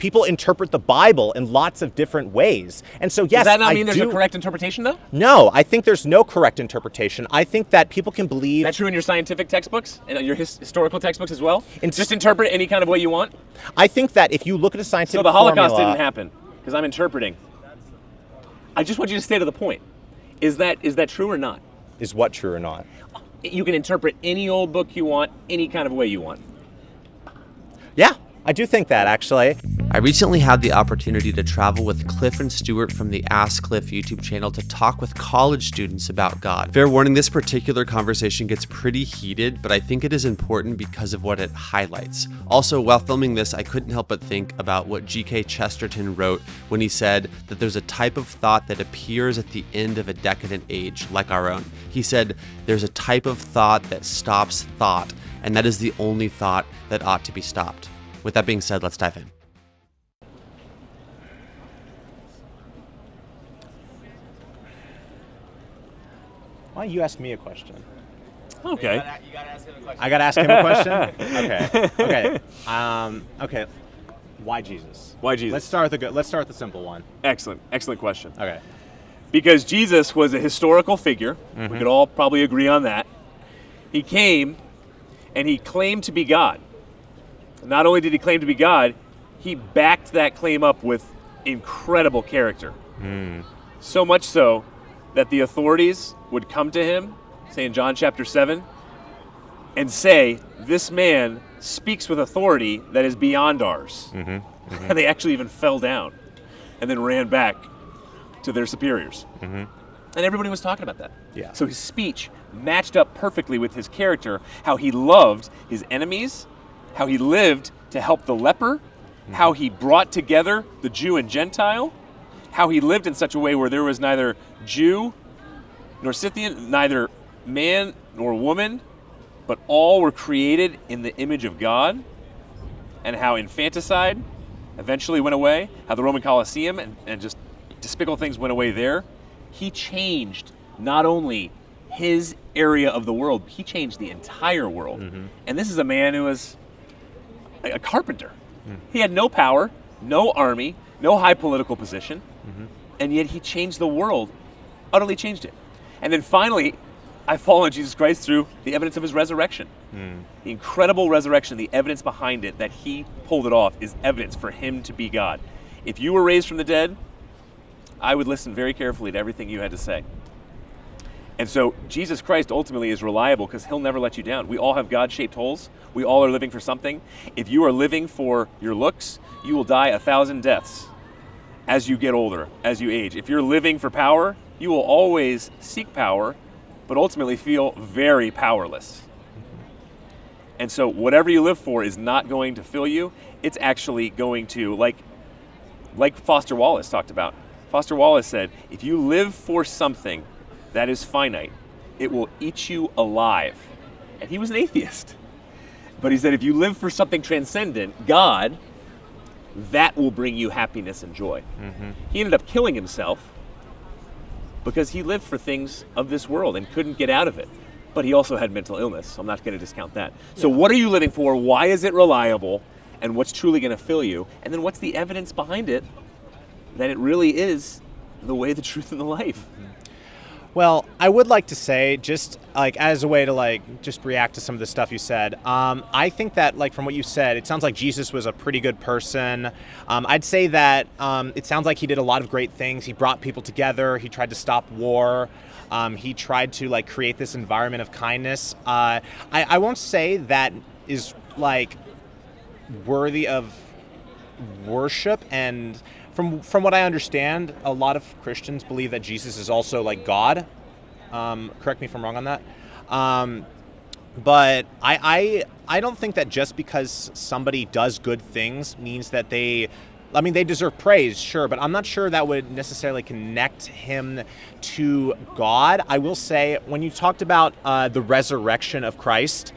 people interpret the Bible in lots of different ways. And so, yes, does that not mean there's a correct interpretation, though? No, I think there's no correct interpretation. I think that people can believe... Is that true in your scientific textbooks and your historical textbooks as well? Just interpret any kind of way you want? I think that if you look at a scientific So the Holocaust formula, didn't happen, because I'm interpreting. I just want you to stay to the point. Is that true or not? Is what true or not? You can interpret any old book you want, any kind of way you want. Yeah, I do think that, actually. I recently had the opportunity to travel with Cliff and Stuart from the Ask Cliff YouTube channel to talk with college students about God. Fair warning, this particular conversation gets pretty heated, but I think it is important because of what it highlights. Also, while filming this, I couldn't help but think about what G.K. Chesterton wrote when he said that there's a type of thought that appears at the end of a decadent age, like our own. He said, there's a type of thought that stops thought, and that is the only thought that ought to be stopped. With that being said, let's dive in. Why don't you ask me a question? Okay. You gotta ask him a question. I gotta ask him a question? Okay. Why Jesus? Why Jesus? Let's start with the simple one. Excellent question. Okay. Because Jesus was a historical figure. We could all probably agree on that. He came and he claimed to be God. Not only did he claim to be God, he backed that claim up with incredible character. So much so that the authorities would come to him, say in John chapter 7, and say, this man speaks with authority that is beyond ours. And they actually even fell down and then ran back to their superiors. And everybody was talking about that. Yeah. So his speech matched up perfectly with his character, how he loved his enemies, how he lived to help the leper, how he brought together the Jew and Gentile, how he lived in such a way where there was neither Jew nor Scythian, neither man nor woman, but all were created in the image of God, and how infanticide eventually went away, how the Roman Colosseum and just despicable things went away there. He changed not only his area of the world, he changed the entire world. And this is a man who was a carpenter. He had no power, no army, no high political position, and yet he changed the world, utterly changed it. And then finally, I fall on Jesus Christ through the evidence of his resurrection. The incredible resurrection, the evidence behind it, that he pulled it off, is evidence for him to be God. If you were raised from the dead, I would listen very carefully to everything you had to say. And so Jesus Christ ultimately is reliable because he'll never let you down. We all have God-shaped holes. We all are living for something. If you are living for your looks, you will die 1,000 deaths as you get older, as you age. If you're living for power, you will always seek power, but ultimately feel very powerless. And so whatever you live for is not going to fill you. It's actually going to, like Foster Wallace talked about. Foster Wallace said, if you live for something that is finite, it will eat you alive. And he was an atheist. But he said, if you live for something transcendent, God, that will bring you happiness and joy. He ended up killing himself because he lived for things of this world and couldn't get out of it. But he also had mental illness, so I'm not going to discount that. So what are you living for? Why is it reliable? And what's truly going to fill you? And then what's the evidence behind it that it really is the way, the truth, and the life? Well, I would like to say, just as a way to just react to some of the stuff you said, I think that from what you said, it sounds like Jesus was a pretty good person. I'd say that it sounds like he did a lot of great things. He brought people together. He tried to stop war. He tried to create this environment of kindness. I won't say that is worthy of worship, and from what I understand, a lot of Christians believe that Jesus is also God. Correct me if I'm wrong on that. But I don't think that just because somebody does good things means that they deserve praise, sure, but I'm not sure that would necessarily connect him to God. I will say, when you talked about the resurrection of Christ,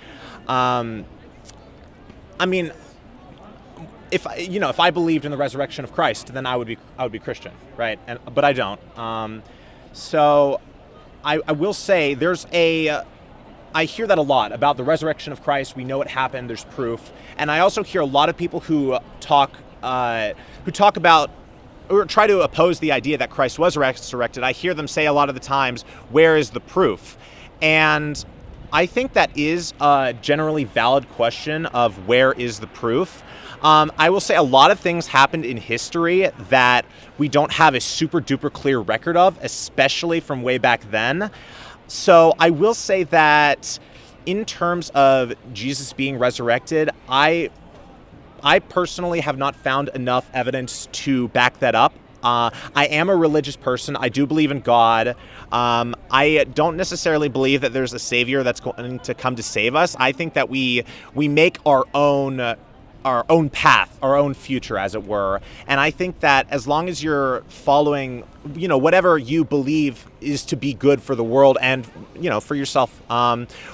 if I believed in the resurrection of Christ, then I would be Christian, right? But I don't. So I will say I hear that a lot about the resurrection of Christ. We know it happened. There's proof. And I also hear a lot of people who talk who talk about or try to oppose the idea that Christ was resurrected, I hear them say a lot of the times, where is the proof? And I think that is a generally valid question of where is the proof. I will say a lot of things happened in history that we don't have a super duper clear record of, especially from way back then. So I will say that in terms of Jesus being resurrected, I personally have not found enough evidence to back that up. I am a religious person. I do believe in God. I don't necessarily believe that there's a savior that's going to come to save us. I think that we make our own path, our own future, as it were. And I think that as long as you're following, whatever you believe is to be good for the world and, for yourself,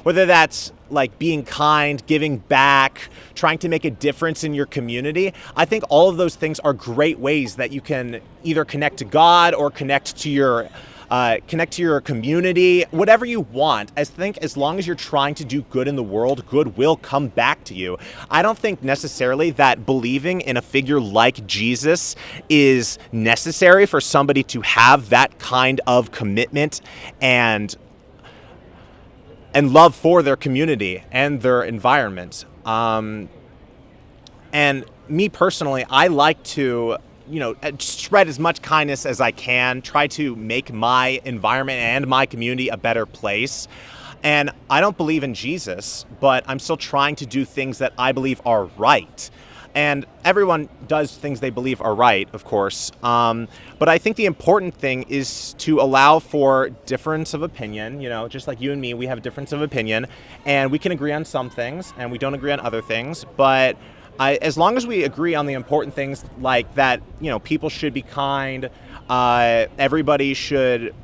whether that's like being kind, giving back, trying to make a difference in your community, I think all of those things are great ways that you can either connect to God or connect to your community, whatever you want. I think as long as you're trying to do good in the world, good will come back to you. I don't think necessarily that believing in a figure like Jesus is necessary for somebody to have that kind of commitment and love for their community and their environment. And me personally, I like to spread as much kindness as I can, try to make my environment and my community a better place. And I don't believe in Jesus, but I'm still trying to do things that I believe are right. And everyone does things they believe are right, of course. But I think the important thing is to allow for difference of opinion. Just like you and me, we have a difference of opinion, and we can agree on some things, and we don't agree on other things. But as long as we agree on the important things, like that, people should be kind, everybody should,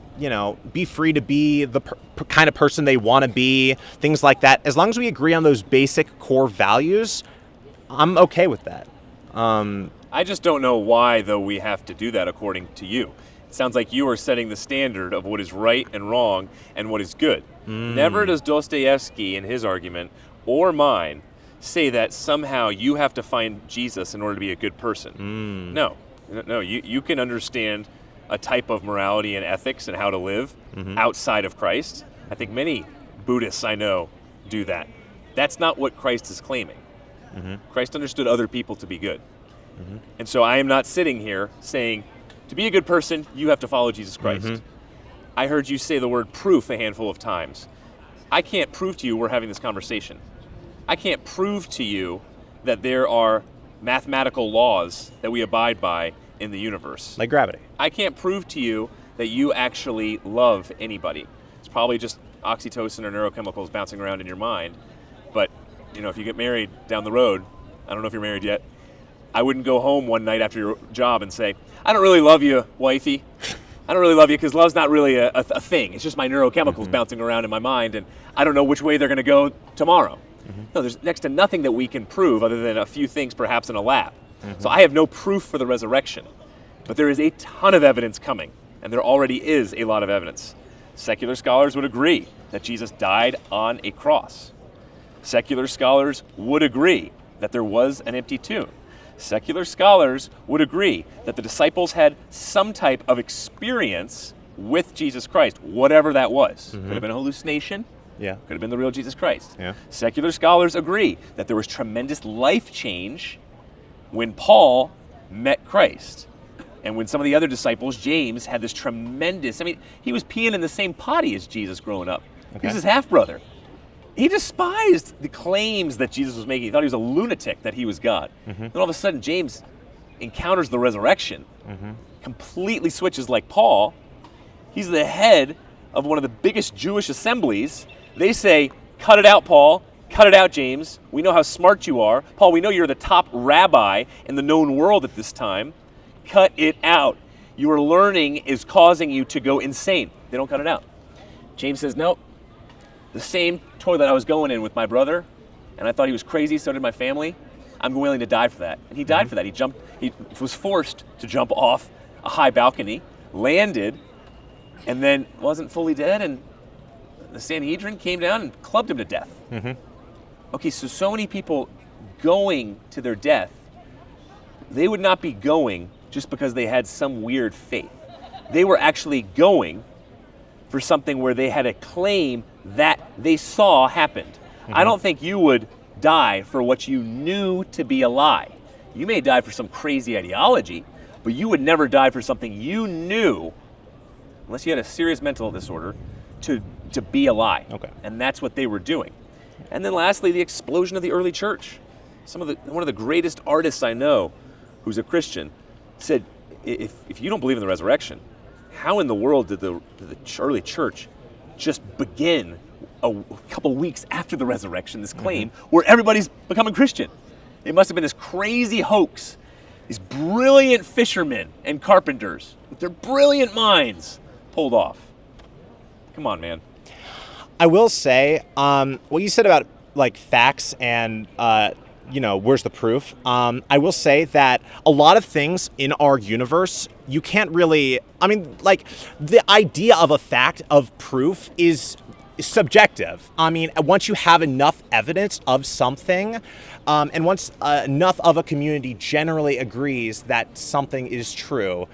be free to be the kind of person they want to be, things like that. As long as we agree on those basic core values, I'm okay with that. I just don't know why, though, we have to do that according to you. It sounds like you are setting the standard of what is right and wrong and what is good. Never does Dostoevsky in his argument or mine say that somehow you have to find Jesus in order to be a good person. No, you can understand a type of morality and ethics and how to live outside of Christ. I think many Buddhists I know do that. That's not what Christ is claiming. Christ understood other people to be good. And so I am not sitting here saying, to be a good person, you have to follow Jesus Christ. I heard you say the word proof a handful of times. I can't prove to you we're having this conversation. I can't prove to you that there are mathematical laws that we abide by in the universe. Like gravity. I can't prove to you that you actually love anybody. It's probably just oxytocin or neurochemicals bouncing around in your mind. But, if you get married down the road, I don't know if you're married yet, I wouldn't go home one night after your job and say, I don't really love you, wifey. I don't really love you because love's not really a thing. It's just my neurochemicals bouncing around in my mind, and I don't know which way they're going to go tomorrow. No, there's next to nothing that we can prove other than a few things perhaps in a lab. So I have no proof for the resurrection. But there is a ton of evidence coming, and there already is a lot of evidence. Secular scholars would agree that Jesus died on a cross. Secular scholars would agree that there was an empty tomb. Secular scholars would agree that the disciples had some type of experience with Jesus Christ, whatever that was. Could have been a hallucination. Yeah. Could have been the real Jesus Christ. Yeah. Secular scholars agree that there was tremendous life change when Paul met Christ. And when some of the other disciples, James, had this tremendous, he was peeing in the same potty as Jesus growing up. Okay. He was his half-brother. He despised the claims that Jesus was making. He thought he was a lunatic, that he was God. Then all of a sudden, James encounters the resurrection, completely switches like Paul. He's the head of one of the biggest Jewish assemblies. They say, cut it out, Paul. Cut it out, James. We know how smart you are. Paul, we know you're the top rabbi in the known world at this time. Cut it out. Your learning is causing you to go insane. They don't cut it out. James says, nope. The same toilet I was going in with my brother, and I thought he was crazy, so did my family. I'm willing to die for that. And he died for that. He was forced to jump off a high balcony, landed, and then wasn't fully dead, and the Sanhedrin came down and clubbed him to death. Okay, so many people going to their death they would not be going just because they had some weird faith. They were actually going for something where they had a claim that they saw happened. I don't think you would die for what you knew to be a lie. You may die for some crazy ideology, but you would never die for something you knew, unless you had a serious mental disorder, to be a lie. Okay. And that's what they were doing. And then lastly, the explosion of the early church. One of the greatest artists I know, who's a Christian, said, if you don't believe in the resurrection, how in the world did the early church just begin a couple weeks after the resurrection, this claim, where everybody's becoming Christian? It must have been this crazy hoax. These brilliant fishermen and carpenters, with their brilliant minds, pulled off. Come on, man. I will say, what you said about like facts and where's the proof? I will say that a lot of things in our universe, you can't really, the idea of a fact of proof is subjective. Once you have enough evidence of something, and once enough of a community generally agrees that something is true,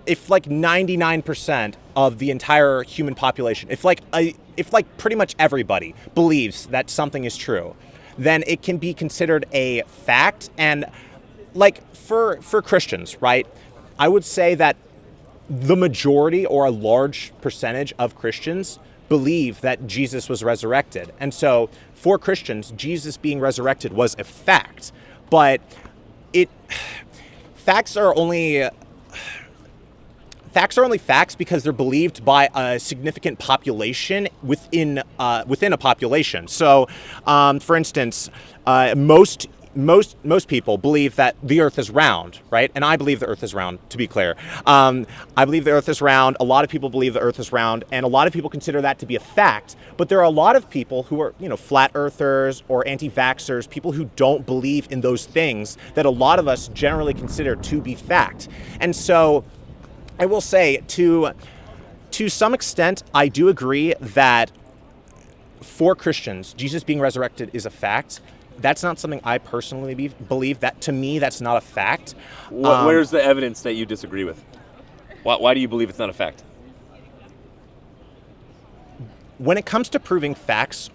if 99% of the entire human population, if pretty much everybody believes that something is true, then it can be considered a fact. And for Christians, right, I would say that the majority or a large percentage of Christians believe that Jesus was resurrected. And so for Christians, Jesus being resurrected was a fact. But facts are only facts because they're believed by a significant population within a population. So, for instance, most people believe that the Earth is round, right? And I believe the Earth is round, to be clear. I believe the Earth is round. A lot of people believe the Earth is round, and a lot of people consider that to be a fact. But there are a lot of people who are, flat earthers or anti-vaxxers, people who don't believe in those things that a lot of us generally consider to be fact. And so I will say, to some extent, I do agree that for Christians, Jesus being resurrected is a fact. That's not something I personally believe. That, to me, that's not a fact. Where's the evidence that you disagree with? Why do you believe it's not a fact? When it comes to proving facts,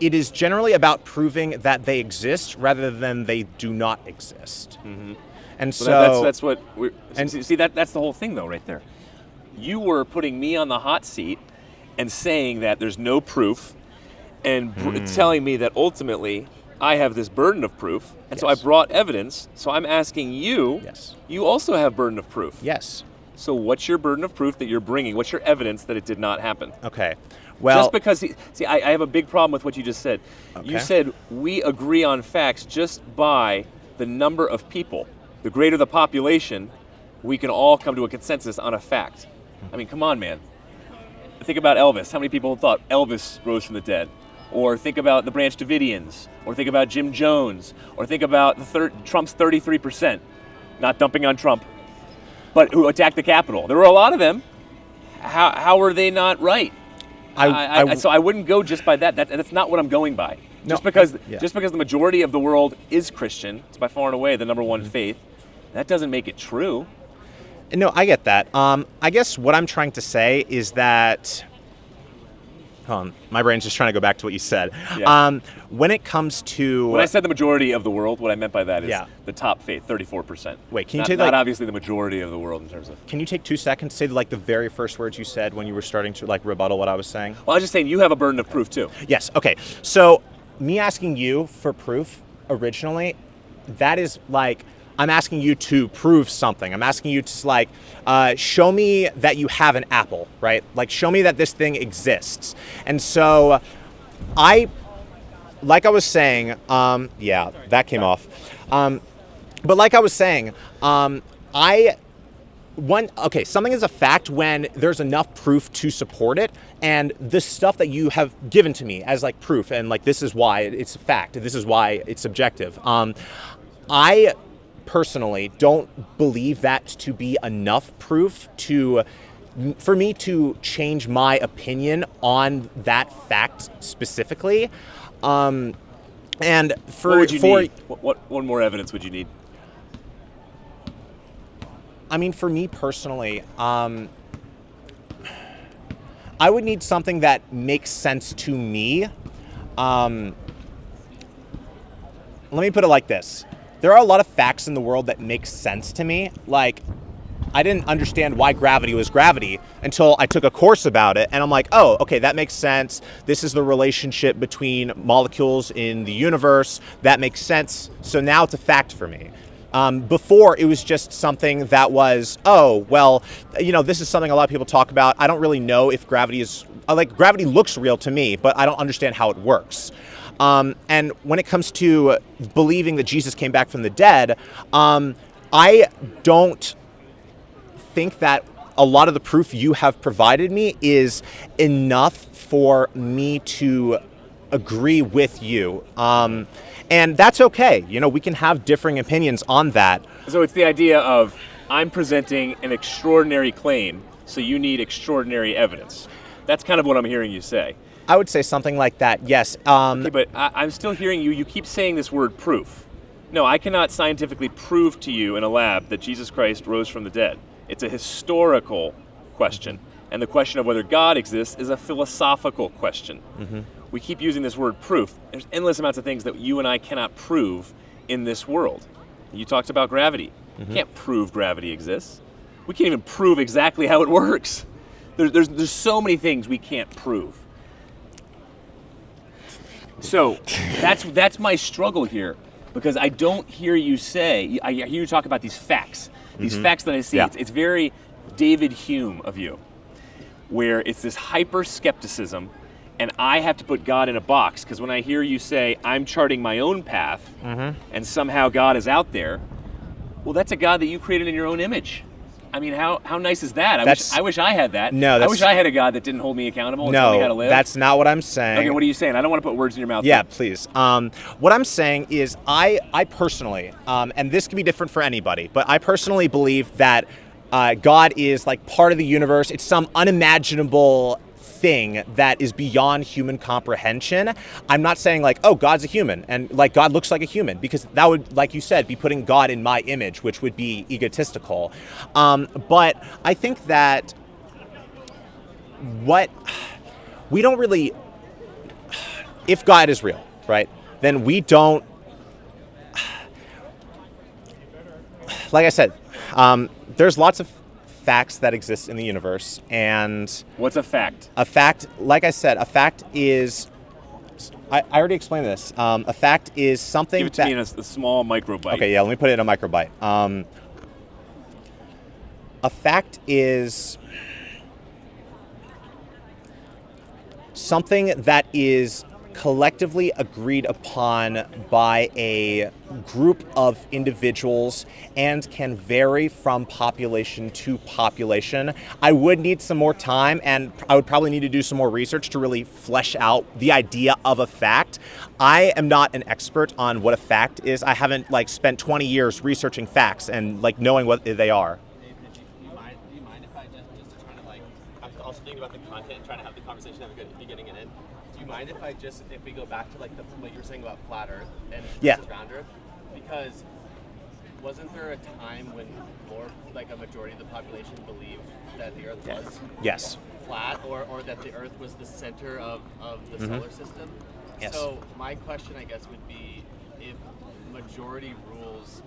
it is generally about proving that they exist rather than they do not exist. Mm-hmm. And so that's what we're... See, that's the whole thing, though, right there. You were putting me on the hot seat and saying that there's no proof and telling me that ultimately I have this burden of proof. And so I brought evidence. So I'm asking you, you also have burden of proof. Yes. So what's your burden of proof that you're bringing? What's your evidence that it did not happen? Okay. Well, just because, I have a big problem with what you just said. Okay. You said we agree on facts just by the number of people. The greater the population, we can all come to a consensus on a fact. Come on, man. Think about Elvis. How many people thought Elvis rose from the dead? Or think about the Branch Davidians. Or think about Jim Jones. Or think about Trump's 33%. Not dumping on Trump, but who attacked the Capitol. There were a lot of them. How were they not right? So I wouldn't go just by that. That's not what I'm going by. No, just because the majority of the world is Christian, it's by far and away the number one faith, that doesn't make it true. No, I get that. I guess what I'm trying to say is that... Hold on, my brain's just trying to go back to what you said. Yeah. When it comes to... When I said the majority of the world, what I meant by that is the top faith, 34%. Wait, can you take not obviously the majority of the world in terms of... Can you take 2 seconds to say the very first words you said when you were starting to rebuttal what I was saying? Well, I was just saying you have a burden of proof too. Yes, okay. So me asking you for proof originally, that is I'm asking you to prove something. I'm asking you to show me that you have an apple, right? Show me that this thing exists. And so I was saying, that came off. But like I was saying, something is a fact when there's enough proof to support it, and the stuff that you have given to me as proof, and this is why it's a fact, this is why it's subjective. I personally don't believe that to be enough proof for me to change my opinion on that fact specifically. And What would you need? What one more evidence would you need? I mean, for me personally, I would need something that makes sense to me. Let me put it like this. There are a lot of facts in the world that make sense to me. Like, I didn't understand why gravity was gravity until I took a course about it. And I'm like, oh, okay, that makes sense. This is the relationship between molecules in the universe. That makes sense. So now it's a fact for me. Before, it was just something that was, oh, well, this is something a lot of people talk about. I don't really know if gravity is, gravity looks real to me, but I don't understand how it works. And when it comes to believing that Jesus came back from the dead, I don't think that a lot of the proof you have provided me is enough for me to agree with you. And that's okay. We can have differing opinions on that. So it's the idea of, I'm presenting an extraordinary claim, so you need extraordinary evidence. That's kind of what I'm hearing you say. I would say something like that, yes. Okay, but I'm still hearing you keep saying this word proof. No, I cannot scientifically prove to you in a lab that Jesus Christ rose from the dead. It's a historical question. And the question of whether God exists is a philosophical question. Mm-hmm. We keep using this word proof. There's endless amounts of things that you and I cannot prove in this world. You talked about gravity. Mm-hmm. We can't prove gravity exists. We can't even prove exactly how it works. There's so many things we can't prove. So that's my struggle here, because I don't hear you say, I hear you talk about these facts. These mm-hmm. facts that I see, yeah. It's very David Hume of you, where it's this hyper-skepticism, and I have to put God in a box, because when I hear you say, I'm charting my own path, mm-hmm. and somehow God is out there, well, that's a God that you created in your own image. I mean, how nice is that? I wish I had that. No, I wish I had a God that didn't hold me accountable and tell me how to live. No, that's not what I'm saying. Okay, what are you saying? I don't want to put words in your mouth. Yeah, please. What I'm saying is I personally, and this can be different for anybody, but I personally believe that God is like part of the universe. It's some unimaginable thing that is beyond human comprehension. I'm not saying like, oh, God's a human and like God looks like a human, because that would, like you said, be putting God in my image, which would be egotistical. But I think that we don't really, if God is real, right, then we don't, like I said, there's lots of facts that exist in the universe, and what's a fact? A fact, like I said, a fact is, I already explained this. A fact is something Give it to me in a small microbite. Okay, yeah, let me put it in a microbite. A fact is something that is collectively agreed upon by a group of individuals and can vary from population to population. I would need some more time, and I would probably need to do some more research to really flesh out the idea of a fact. I am not an expert on what a fact is. I haven't spent 20 years researching facts and knowing what they are. Do you mind if I just to try to I'm also thinking about the content, trying to have the conversation have a good beginning and end. Do you mind if we go back to what you were saying about flat Earth and versus round Earth? Because wasn't there a time when more a majority of the population believed that the Earth was flat, or that the Earth was the center of the mm-hmm. solar system? Yes. So my question, I guess, would be, if majority rules,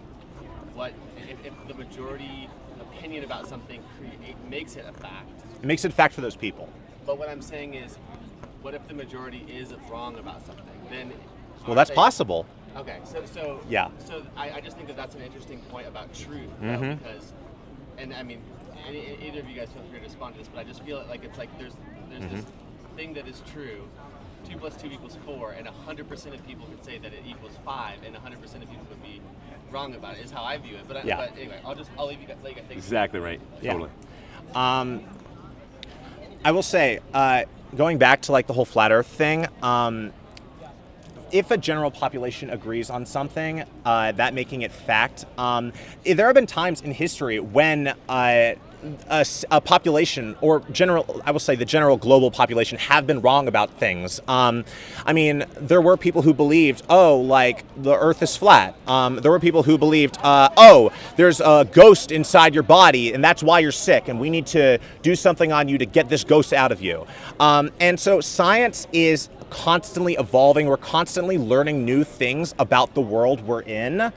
if the majority opinion about something makes it a fact? It makes it a fact for those people. But what I'm saying is, what if the majority is wrong about something? Then, well, that's possible. Okay, so yeah. So I just think that's an interesting point about truth, mm-hmm. because, and I mean, either of you guys feel free to respond to this, but I just feel like there's mm-hmm. this thing that is true. 2 + 2 = 4, and 100% of people could say that it equals 5, and 100% of people would be wrong about it. Is how I view it. But anyway, I'll leave you guys. Let you guys think. Exactly right. Yeah. Totally. I will say, going back to the whole flat Earth thing, if a general population agrees on something, that making it fact, there have been times in history when a population, or I will say the general global population, have been wrong about things. I mean, there were people who believed, like the earth is flat. There were people who believed, there's a ghost inside your body and that's why you're sick and we need to do something on you to get this ghost out of you. And so science is constantly evolving. We're constantly learning new things about the world we're in.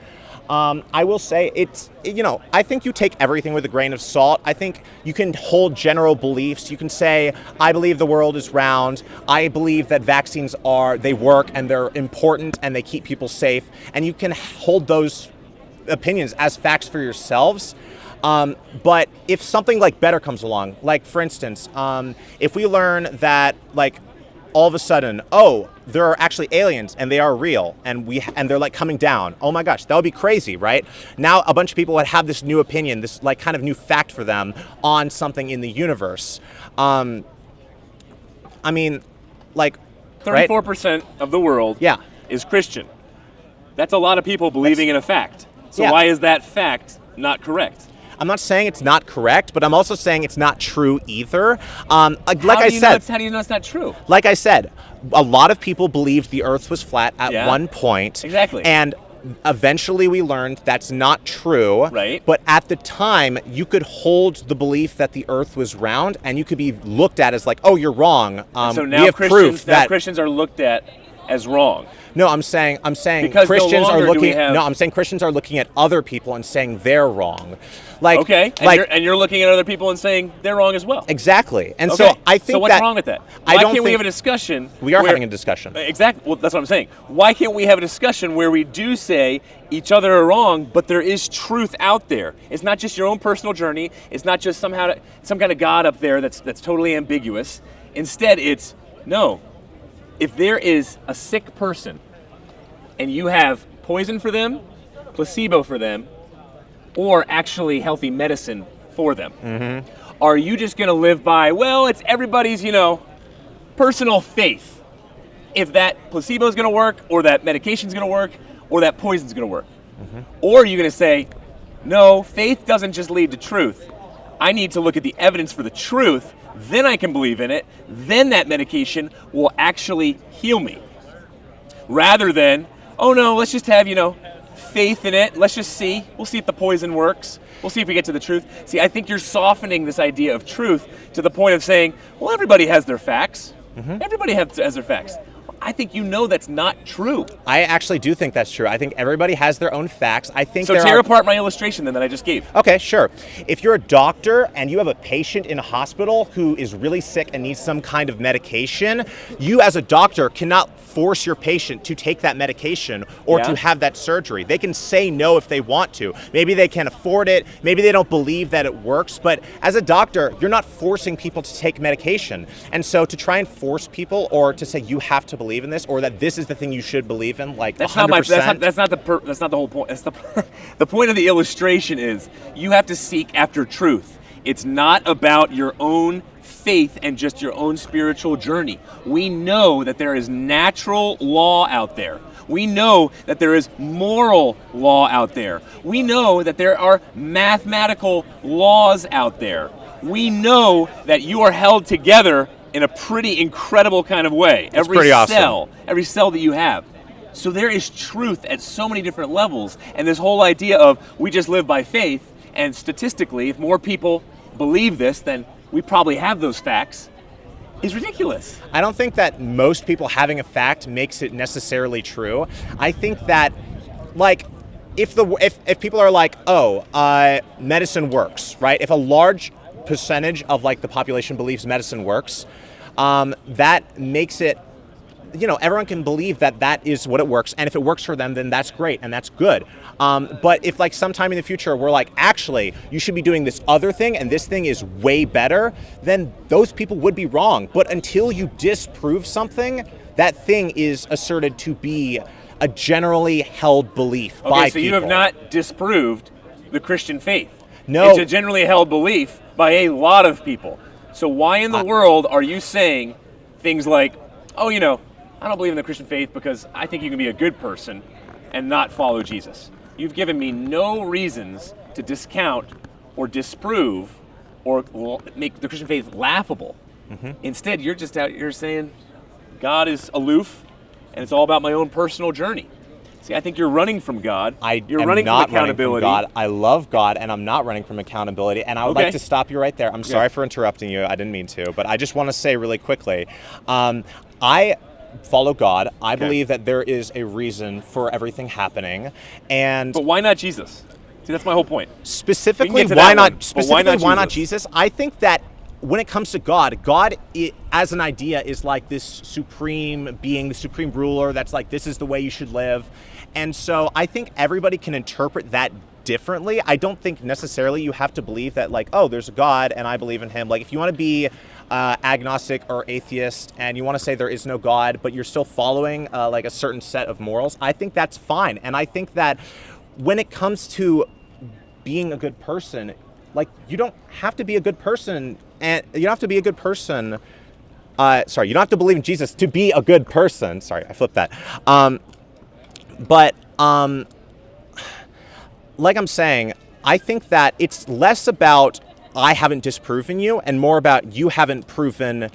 I will say I think you take everything with a grain of salt. I think you can hold general beliefs. You can say, I believe the world is round. I believe that vaccines they work and they're important and they keep people safe. And you can hold those opinions as facts for yourselves. But if something like better comes along, like for instance, if we learn that all of a sudden, there are actually aliens and they are real and they're like coming down. Oh my gosh, that would be crazy, right? Now a bunch of people would have this new opinion, this kind of new fact for them on something in the universe. I mean, 34% of the world is Christian. That's a lot of people believing in a fact. So why is that fact not correct? I'm not saying it's not correct, but I'm also saying it's not true either. How do you know it's not true? Like I said, a lot of people believed the earth was flat at one point. Exactly. And eventually we learned that's not true. Right. But at the time, you could hold the belief that the earth was round and you could be looked at as you're wrong. So we have proof that Christians are looked at as wrong. No, I'm saying because Christians no are looking. have... No, I'm saying Christians are looking at other people and saying they're wrong. You're looking at other people and saying they're wrong as well. Exactly, and so I think. So what's wrong with that? Why can't we have a discussion? We are having a discussion. Exactly. Well, that's what I'm saying. Why can't we have a discussion where we do say each other are wrong, but there is truth out there? It's not just your own personal journey. It's not just some kind of God up there that's totally ambiguous. Instead, it's no. If there is a sick person and you have poison for them, placebo for them, or actually healthy medicine for them, are you just going to live by, it's everybody's, personal faith if that placebo is going to work or that medication is going to work or that poison is going to work? Or are you going to say, no, faith doesn't just lead to truth. I need to look at the evidence for the truth, then I can believe in it, then that medication will actually heal me. Rather than, let's just have, faith in it, let's just see. We'll see if the poison works. We'll see if we get to the truth. See, I think you're softening this idea of truth to the point of saying, everybody has their facts. Everybody has their facts. I think that's not true. I actually do think that's true. I think everybody has their own facts. I think so. Tear apart my illustration then that I just gave. Okay, sure. If you're a doctor and you have a patient in a hospital who is really sick and needs some kind of medication, you as a doctor cannot force your patient to take that medication or to have that surgery. They can say no if they want to. Maybe they can't afford it. Maybe they don't believe that it works. But as a doctor, you're not forcing people to take medication. And so to try and force people or to say you have to believe in this or that this is the thing you should believe in, that's 100%. That's not the whole point. That's the point of the illustration is you have to seek after truth. It's not about your own faith and just your own spiritual journey. We know that there is natural law out there. We know that there is moral law out there. We know that there are mathematical laws out there. We know that you are held together in a pretty incredible kind of way. That's pretty awesome. Every cell that you have. So there is truth at so many different levels. And this whole idea of we just live by faith, and statistically, if more people believe this, then we probably have those facts, is ridiculous. I don't think that most people having a fact makes it necessarily true. I think that, if people are medicine works, right? If a large percentage of the population believes medicine works, that makes it, everyone can believe that is what it works, and if it works for them, then that's great and that's good. But if sometime in the future we're actually you should be doing this other thing and this thing is way better, then those people would be wrong. But until you disprove something, that thing is asserted to be a generally held belief by people. Okay, so you have not disproved the Christian faith. No. It's a generally held belief by a lot of people. So why in the world are you saying things like, I don't believe in the Christian faith because I think you can be a good person and not follow Jesus? You've given me no reasons to discount or disprove or make the Christian faith laughable. Instead, you're just out here saying God is aloof and it's all about my own personal journey. See, I think you're running from God. You're running from accountability. Running from God. I love God, and I'm not running from accountability. And I would like to stop you right there. I'm sorry for interrupting you. I didn't mean to, but I just want to say really quickly, I follow God. I believe that there is a reason for everything happening, but why not Jesus? See, that's my whole point. Specifically, why not Jesus? I think that when it comes to God, as an idea is like this supreme being, the supreme ruler that's like, this is the way you should live. And so I think everybody can interpret that differently. I don't think necessarily you have to believe that like, oh, there's a God and I believe in him. Like if you want to be agnostic or atheist and you want to say there is no God, but you're still following like a certain set of morals, I think that's fine. And I think that when it comes to being a good person, like you don't have to be a good person, and you don't have to be a good person. You don't have to believe in Jesus to be a good person. Sorry, I flipped that. But like I'm saying, I think that it's less about I haven't disproven you and more about you haven't proven,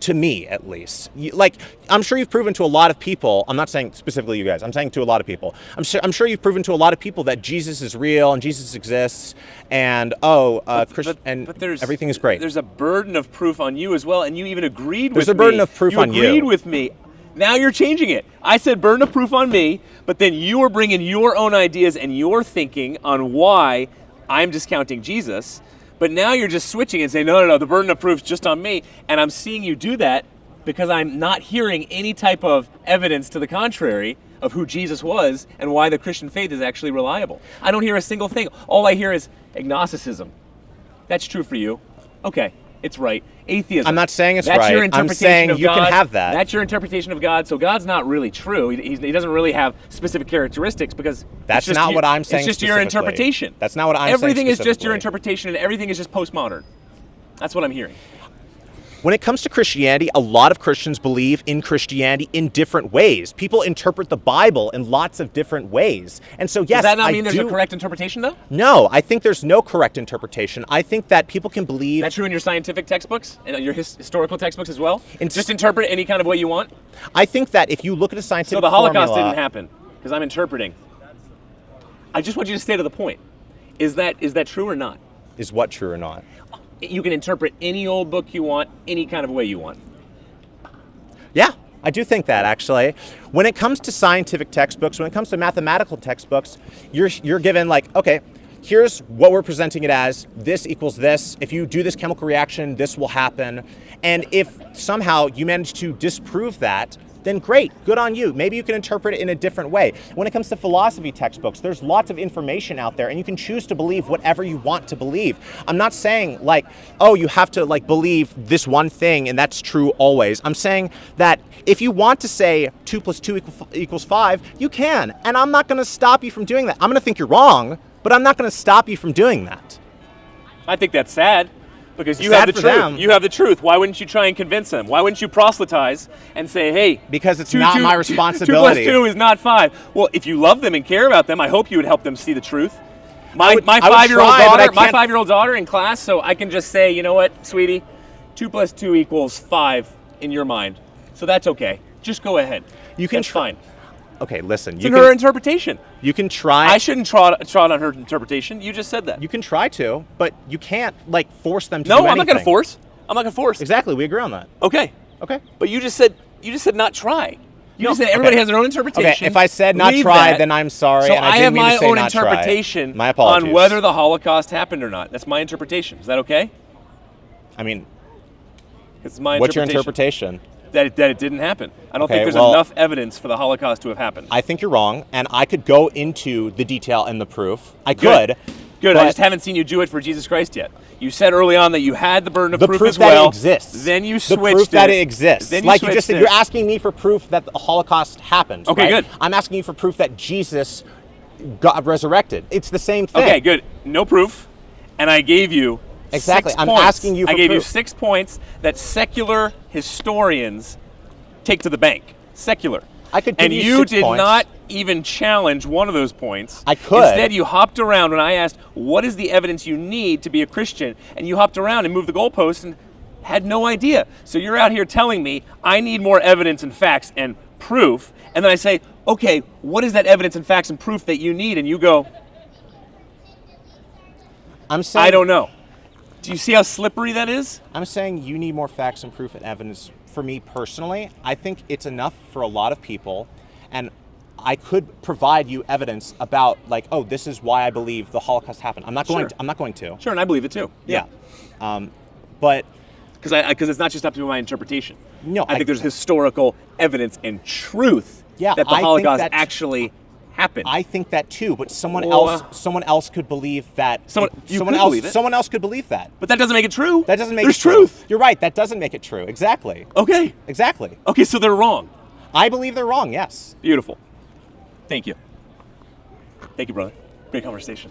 to me at least. Like, I'm sure you've proven to a lot of people, I'm not saying specifically you guys, I'm saying to a lot of people. I'm sure you've proven to a lot of people that Jesus is real and Jesus exists and, everything is great. There's a burden of proof on you as well, and you even agreed with me. There's a burden of proof on you. You agreed with me. Now you're changing it. I said burden of proof on me, but then you are bringing your own ideas and your thinking on why I'm discounting Jesus. But now you're just switching and saying, no, the burden of proof is just on me. And I'm seeing you do that because I'm not hearing any type of evidence to the contrary of who Jesus was and why the Christian faith is actually reliable. I don't hear a single thing. All I hear is agnosticism. That's true for you. Okay, it's right. Atheism. I'm not saying it's That's right. Your interpretation I'm saying of you God. can have that. That's your interpretation of God. So God's not really true. He doesn't really have specific characteristics because that's not what I'm saying. It's just your interpretation. That's not what I'm saying. Everything is just your interpretation, and everything is just postmodern. That's what I'm hearing. When it comes to Christianity, a lot of Christians believe in Christianity in different ways. People interpret the Bible in lots of different ways. And so, yes, does that not mean there's a correct interpretation, though? No, I think there's no correct interpretation. I think that people can believe... Is that true in your scientific textbooks and your historical textbooks as well? Just interpret any kind of way you want? I think that if you look at a scientific formula... So the Holocaust didn't happen, because I'm interpreting. I just want you to stay to the point. Is that true or not? Is what true or not? You can interpret any old book you want, any kind of way you want. Yeah, I do think that, actually. When it comes to scientific textbooks, when it comes to mathematical textbooks, you're given, like, okay, here's what we're presenting it as. This equals this. If you do this chemical reaction, this will happen. And if somehow you manage to disprove that, then great, good on you. Maybe you can interpret it in a different way. When it comes to philosophy textbooks, there's lots of information out there and you can choose to believe whatever you want to believe. I'm not saying like, oh, you have to like believe this one thing and that's true always. I'm saying that if you want to say 2 + 2 equals 5, you can. And I'm not gonna stop you from doing that. I'm gonna think you're wrong, but I'm not gonna stop you from doing that. I think that's sad. Because you have the truth. Them. You have the truth. Why wouldn't you try and convince them? Why wouldn't you proselytize and say, hey... Because it's not my responsibility. 2 + 2 is not 5. Well, if you love them and care about them, I hope you would help them see the truth. My 5-year-old daughter in class, so I can just say, you know what, sweetie? 2 + 2 equals 5 in your mind. So that's okay. Just go ahead. That's fine. Okay, listen. It's her interpretation. You can try. I shouldn't trot on her interpretation. You just said that. You can try to, but you can't like force them to do anything. No, I'm not going to force. I'm not going to force. Exactly. We agree on that. Okay. But you just said not try. You just said everybody has their own interpretation. Okay. If I said not try, then I'm sorry. So and I didn't mean to say have my own interpretation my apologies. on whether the Holocaust happened or not. That's my interpretation. Is that okay? I mean, it's my what's your interpretation? That it didn't happen. I don't think there's enough evidence for the Holocaust to have happened. I think you're wrong, and I could go into the detail and the proof. I could. Good. I just haven't seen you do it for Jesus Christ yet. You said early on that you had the burden of proof as well. The proof that it exists. Then you switched the proof that it exists. Then like you just said, you're asking me for proof that the Holocaust happened. Okay, right? good. I'm asking you for proof that Jesus got resurrected. It's the same thing. Okay, good. No proof, and I gave you exactly. 6 I'm points. asking you for I gave proof. you 6 points that secular historians take to the bank. Secular. I could give and you you 6 did points. not even challenge one of those points. I could. Instead, you hopped around when I asked, what is the evidence you need to be a Christian? And you hopped around and moved the goalpost and had no idea. So you're out here telling me I need more evidence and facts and proof. And then I say, okay, what is that evidence and facts and proof that you need? And you go, I'm saying, I don't know. Do you see how slippery that is? I'm saying you need more facts and proof and evidence. For me personally, I think it's enough for a lot of people, and I could provide you evidence about, like, oh, this is why I believe the Holocaust happened. I'm not going. Sure. I'm not going to. Sure, and I believe it too. Yeah. But because it's not just up to my interpretation. No, I think there's historical evidence and truth that the I think Holocaust that actually happened. I think that too, but someone Well, else could believe that. you could believe it. Someone else could believe that. But that doesn't make it true. That doesn't make There's it true. truth. You're right. That doesn't make it true. Exactly. Okay. Exactly. Okay, so they're wrong. I believe they're wrong. Yes. Beautiful. Thank you. Thank you, brother. Great conversation.